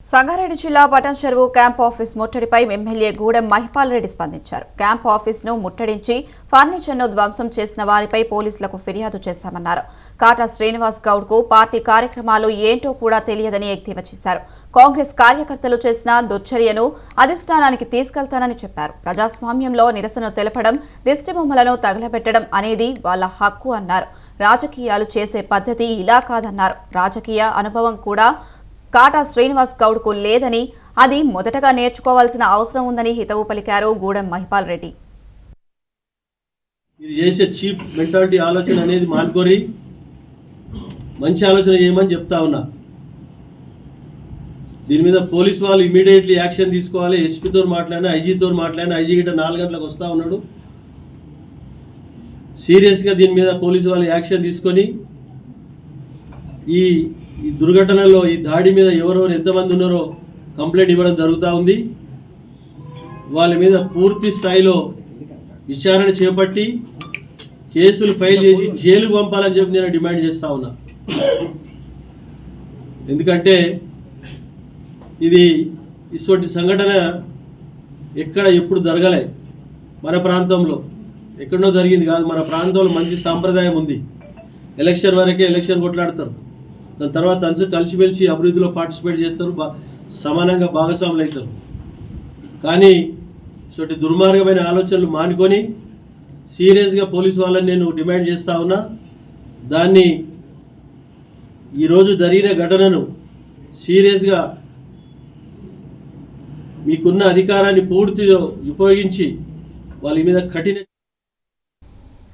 సంగారెడ్డి జిల్లా Patancheru camp office ముట్టడిపై MLA Gudem Mahipal Reddy స్పందించారు. క్యాంప్ ఆఫీస్ ను ముట్టడించి ఫర్నిచర్ ను ధ్వంసం చేసిన వారిపై పోలీసులకు ఫిర్యాదు చేశామన్నారు. కాటా శ్రీనివాస్ గౌడ్ కు పార్టీ కార్యక్రమాలు ఏంటో కూడా తెలియదని ఎద్దేవా చేశారు. కాంగ్రెస్ కార్యకర్తలు చేసిన దుశ్చర్యను అధిష్టానానికి తీసుకెళ్తానని చెప్పారు. ప్రజాస్వామ్యంలో నిరసన తెలపడం, దిష్టిబొమ్మలను తగలబెట్టడం అనేది వాళ్ల హక్కు అన్నారు. రాజకీయాలు చేసే పద్ధతి ఇలా కాదన్నారు. రాజకీయ అనుభవం కూడా కాటా శ్రీనివాస్ గౌడ్ కు లేదని, అది మొదటగా నేర్చుకోవాల్సిన అవసరం ఉందని హితవు పలికారు గూడెం మహిపాల్ రెడ్డి. మీరు చేసే చీప్ మెంటాలిటీ ఆలోచన అనేది మానుకోరి, మంచి ఆలోచన చేయమని చెప్తా ఉన్నా. దీని మీద పోలీస్ వాళ్ళు ఇమీడియట్లీ యాక్షన్ తీసుకోవాలి. ఎస్పీతో మాట్లాడినా, ఐజీతో మాట్లాడినా, ఐజీ గిట్ట 4 గంటలకు వస్తూ ఉన్నాడు. సీరియస్గా దీని మీద పోలీసు వాళ్ళు యాక్షన్ తీసుకొని ఈ దుర్ఘటనలో, ఈ దాడి మీద ఎవరెవరు ఎంతమంది ఉన్నారో కంప్లైంట్ ఇవ్వడం జరుగుతూ ఉంది. వాళ్ళ మీద పూర్తి స్థాయిలో విచారణ చేపట్టి కేసులు ఫైల్ చేసి జైలుకు పంపాలని చెప్పి నేను డిమాండ్ చేస్తూ ఉన్నా. ఎందుకంటే ఇటువంటి సంఘటన ఎక్కడ ఎప్పుడు జరగలే. మన ప్రాంతంలో ఎక్కడో జరిగింది కాదు. మన ప్రాంతంలో మంచి సాంప్రదాయం ఉంది. ఎలక్షన్ వరకే ఎలక్షన్ కొట్లాడతారు. దాని తర్వాత కలిసిమెలిసి అభివృద్ధిలో పార్టిసిపేట్ చేస్తారు, సమానంగా భాగస్వాములు అవుతారు. కానీ ఇటువంటి దుర్మార్గమైన ఆలోచనలు మానుకొని సీరియస్గా పోలీసు వాళ్ళని నేను డిమాండ్ చేస్తూ ఉన్నా. దాన్ని ఈరోజు జరిగిన ఘటనను సీరియస్గా మీకున్న అధికారాన్ని పూర్తిగా ఉపయోగించి వాళ్ళ మీద కఠిన